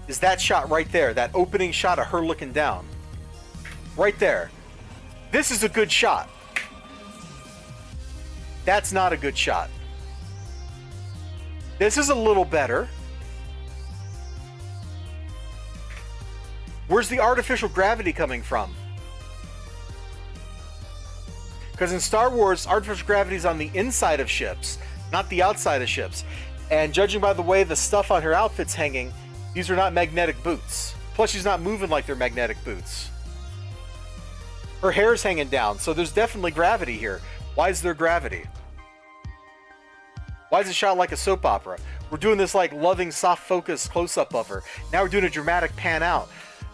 Speaker 1: is that shot right there, that opening shot of her looking down. Right there. This is a good shot. That's not a good shot. This is a little better. Where's the artificial gravity coming from? Because in Star Wars, artificial gravity is on the inside of ships, not the outside of ships. And judging by the way the stuff on her outfit's hanging, these are not magnetic boots. Plus, she's not moving like they're magnetic boots. Her hair's hanging down, so there's definitely gravity here. Why is there gravity? Why is it shot like a soap opera? We're doing this like loving, soft focus close-up of her. Now we're doing a dramatic pan out.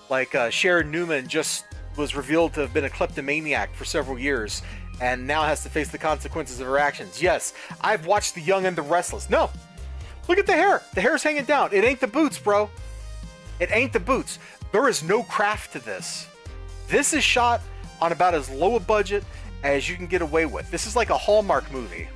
Speaker 1: Like Sharon Newman just was revealed to have been a kleptomaniac for several years and now has to face the consequences of her actions. Yes, I've watched The Young and the Restless. No, look at the hair. The hair's hanging down. It ain't the boots, bro. It ain't the boots. There is no craft to this. This is shot on about as low a budget as you can get away with. This is like a Hallmark movie.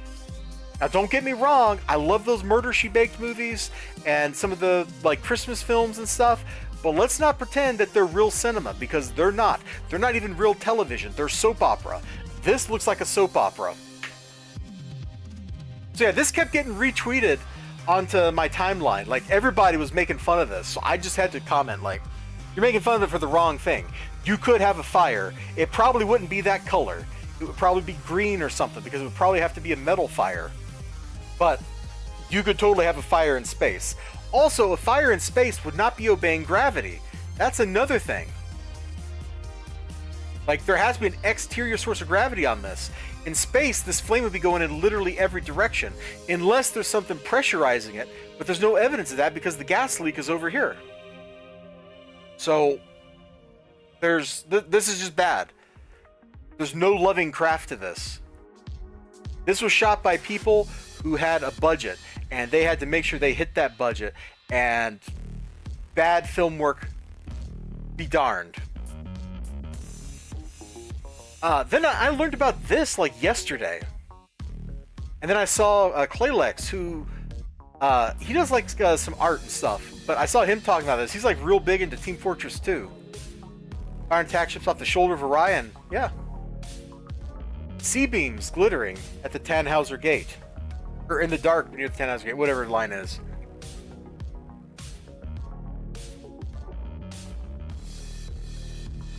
Speaker 1: Now, don't get me wrong. I love those Murder, She Baked movies and some of the like Christmas films and stuff. But let's not pretend that they're real cinema, because they're not. They're not even real television. They're soap opera. This looks like a soap opera. So yeah, this kept getting retweeted onto my timeline. Like, everybody was making fun of this. So I just had to comment, like, you're making fun of it for the wrong thing. You could have a fire. It probably wouldn't be that color. It would probably be green or something, because it would probably have to be a metal fire. But you could totally have a fire in space. Also, a fire in space would not be obeying gravity. That's another thing. Like, there has to be an exterior source of gravity on this. In space, this flame would be going in literally every direction, unless there's something pressurizing it, but there's no evidence of that because the gas leak is over here. So, this is just bad. There's no loving craft to this. This was shot by people who had a budget, and they had to make sure they hit that budget, and bad film work be darned. Then I learned about this like yesterday, and then I saw Claylex, who he does like some art and stuff, but I saw him talking about this. He's like real big into Team Fortress 2. Iron attack ships off the shoulder of Orion. Yeah. C-beams glittering at the Tannhauser Gate. Or in the dark near the Tannhauser Gate, whatever the line is.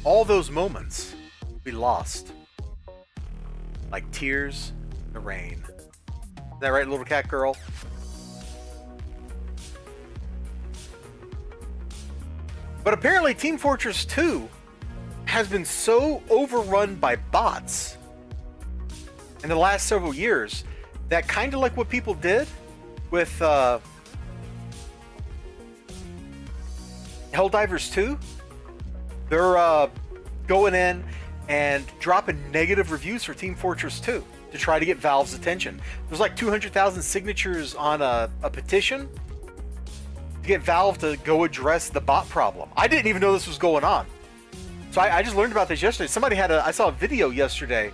Speaker 1: All those moments we lost. Like tears in the rain. Is that right, little cat girl? But apparently Team Fortress 2 has been so overrun by bots in the last several years that, kind of like what people did with Helldivers 2, they're going in and dropping negative reviews for Team Fortress 2 to try to get Valve's attention. There's like 200,000 signatures on a petition to get Valve to go address the bot problem. I didn't even know this was going on. So I just learned about this yesterday. Somebody I saw a video yesterday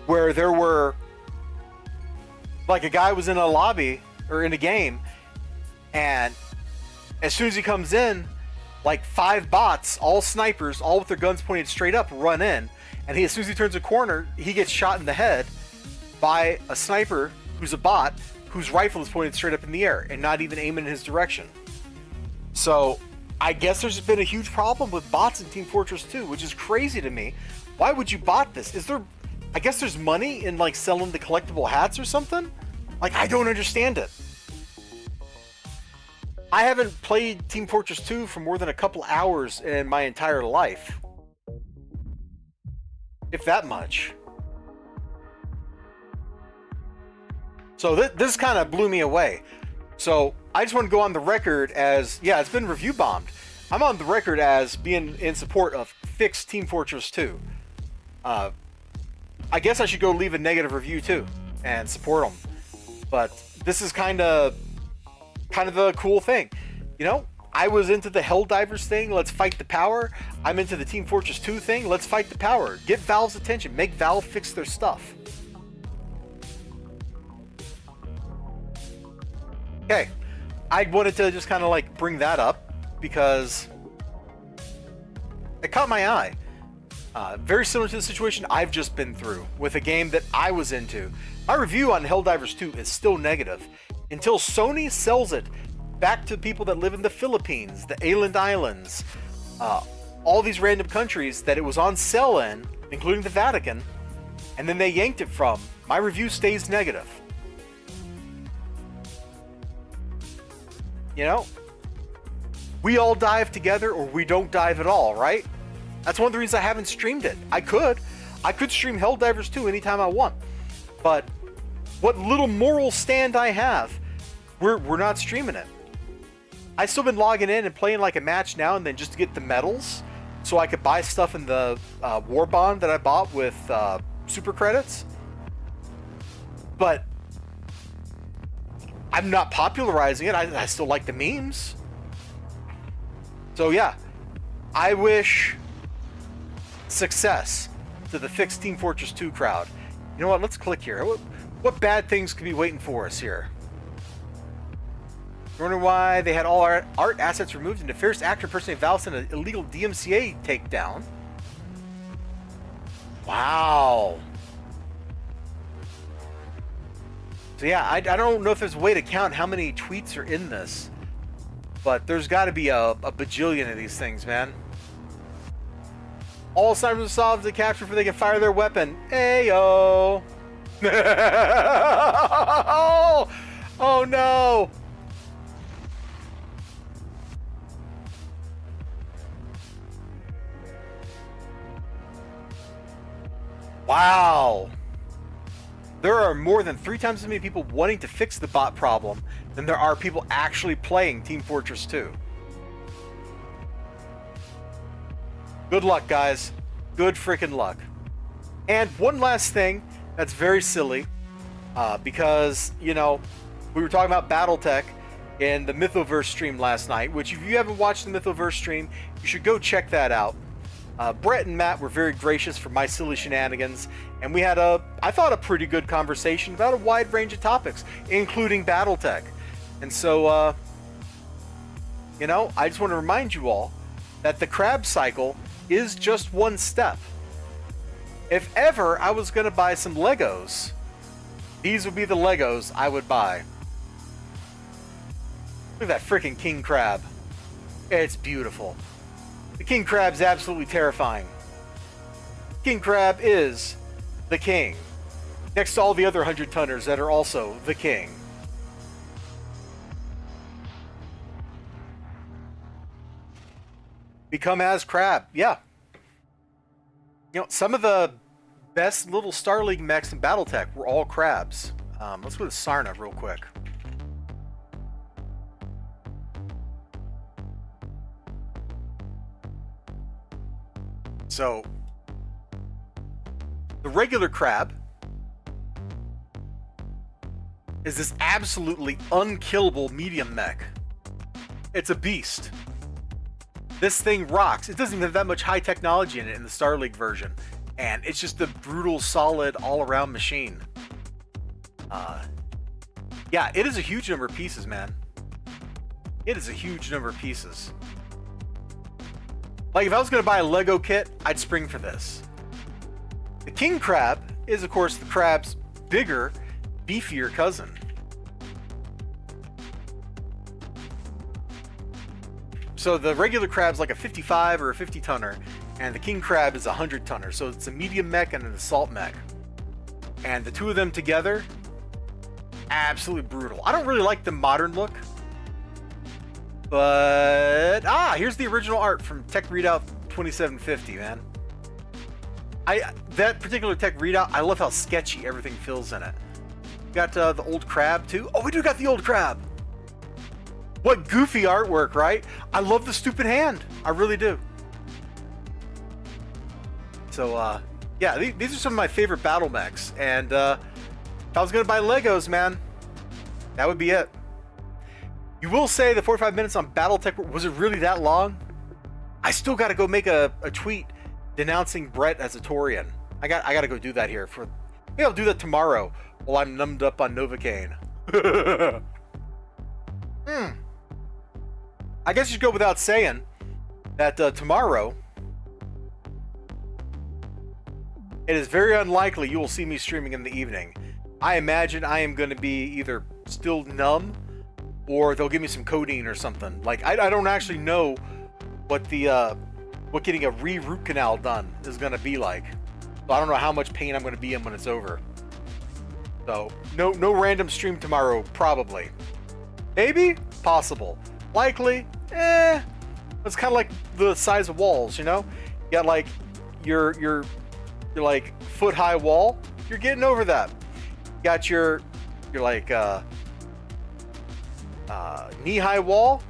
Speaker 1: where there were, like, a guy was in a lobby or in a game, and as soon as he comes in, like 5 bots, all snipers, all with their guns pointed straight up, run in, and as soon as he turns a corner, he gets shot in the head by a sniper who's a bot, whose rifle is pointed straight up in the air and not even aiming in his direction. So I guess there's been a huge problem with bots in Team Fortress 2, which is crazy to me. Why would you bot this? Is there, I guess there's money in like selling the collectible hats or something? Like, I don't understand it. I haven't played Team Fortress 2 for more than a couple hours in my entire life. If that much. So this kind of blew me away. So I just want to go on the record as, yeah, it's been review bombed. I'm on the record as being in support of fix Team Fortress 2. I guess I should go leave a negative review too and support them. But this is kind of a cool thing. You know, I was into the Helldivers thing, let's fight the power. I'm into the Team Fortress 2 thing, let's fight the power. Get Valve's attention, make Valve fix their stuff. Okay, I wanted to just kind of like bring that up because it caught my eye. Very similar to the situation I've just been through with a game that I was into. My review on Helldivers 2 is still negative until Sony sells it back to people that live in the Philippines, the Ayland Islands, all these random countries that it was on sale in, including the Vatican, and then they yanked it from. My review stays negative. You know, we all dive together or we don't dive at all, right? That's one of the reasons I haven't streamed it. I could stream Helldivers 2 anytime I want. But what little moral stand I have, we're not streaming it. I still been logging in and playing like a match now and then just to get the medals, so I could buy stuff in the war bond that I bought with super credits. But I'm not popularizing it. I still like the memes. So yeah, I wish success to the fixed Team Fortress 2 crowd. You know what? Let's click here. What bad things could be waiting for us here? Wondering why they had all our art assets removed and the fierce actor impersonating Valve in an illegal DMCA takedown. Wow. So yeah, I don't know if there's a way to count how many tweets are in this, but there's got to be a bajillion of these things, man. All snipers are solved to capture before they can fire their weapon. Ayo. Oh no. Wow. There are more than 3 times as many people wanting to fix the bot problem than there are people actually playing Team Fortress 2. Good luck, guys. Good freaking luck. And one last thing that's very silly, because, you know, we were talking about Battletech in the Mythoverse stream last night, which if you haven't watched the Mythoverse stream, you should go check that out. Brett and Matt were very gracious for my silly shenanigans, and we had I thought, a pretty good conversation about a wide range of topics, including Battletech. And so, you know, I just want to remind you all that the crab cycle is just one step. If ever I was going to buy some Legos, these would be the Legos I would buy. Look at that freaking king crab. It's beautiful. The king crab's absolutely terrifying. King crab is the king, next to all the other 100-tonners that are also the king. Become as crab, yeah. You know, some of the best little Star League mechs in Battletech were all crabs. Let's go to Sarna real quick. So, the regular crab is this absolutely unkillable medium mech. It's a beast. This thing rocks. It doesn't even have that much high technology in it in the Star League version. And it's just a brutal, solid, all-around machine. Yeah, it is a huge number of pieces, man. It is a huge number of pieces. Like, if I was going to buy a Lego kit, I'd spring for this. The king crab is, of course, the crab's bigger, beefier cousin. So the regular crab's like a 55 or a 50-tonner, and the king crab is a 100-tonner. So it's a medium mech and an assault mech. And the two of them together, absolutely brutal. I don't really like the modern look. But, here's the original art from Tech Readout 2750, man. That particular Tech Readout, I love how sketchy everything feels in it. Got the old crab, too. Oh, we do got the old crab. What goofy artwork, right? I love the stupid hand. I really do. So, yeah, these are some of my favorite battle mechs. And if I was going to buy Legos, man, that would be it. You will say the 45 minutes on Battletech, was it really that long? I still got to go make a tweet denouncing Brett as a Torian. I got to go do that here. Maybe I'll do that tomorrow while I'm numbed up on Novocaine. I guess you should go without saying that tomorrow, it is very unlikely you will see me streaming in the evening. I imagine I am going to be either still numb, or they'll give me some codeine or something. Like, I don't actually know what getting a root canal done is going to be like. So I don't know how much pain I'm going to be in when it's over. So, no random stream tomorrow, probably. Maybe? Possible. Likely? It's kind of like the size of walls, you know? You got, like, your like, foot-high wall. You're getting over that. You got your you're like knee-high wall,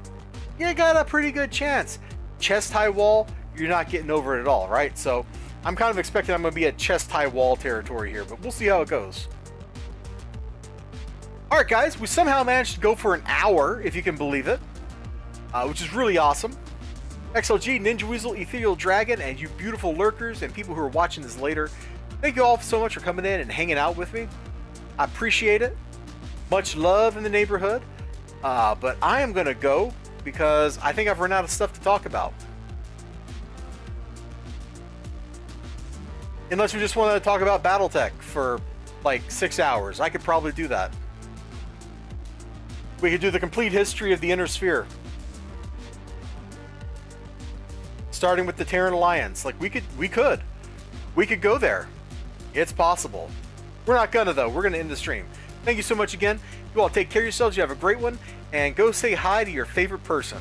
Speaker 1: you got a pretty good chance. Chest-high wall, you're not getting over it at all, right? So I'm kind of expecting I'm going to be at chest-high wall territory here, but we'll see how it goes. Alright guys, we somehow managed to go for an hour, if you can believe it, which is really awesome. XLG, Ninja Weasel, Ethereal Dragon, and you beautiful lurkers and people who are watching this later, thank you all so much for coming in and hanging out with me. I appreciate it. Much love in the neighborhood. But I am going to go because I think I've run out of stuff to talk about. Unless we just want to talk about Battletech for like 6 hours. I could probably do that. We could do the complete history of the Inner Sphere. Starting with the Terran Alliance. Like, we could go there. It's possible. We're not gonna, though. We're gonna end the stream. Thank you so much again. You all take care of yourselves. You have a great one. And go say hi to your favorite person.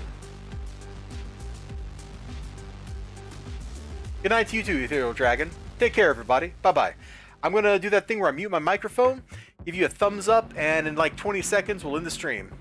Speaker 1: Good night to you too, Ethereal Dragon. Take care, everybody. Bye-bye. I'm gonna do that thing where I mute my microphone, give you a thumbs up, and in like 20 seconds, we'll end the stream.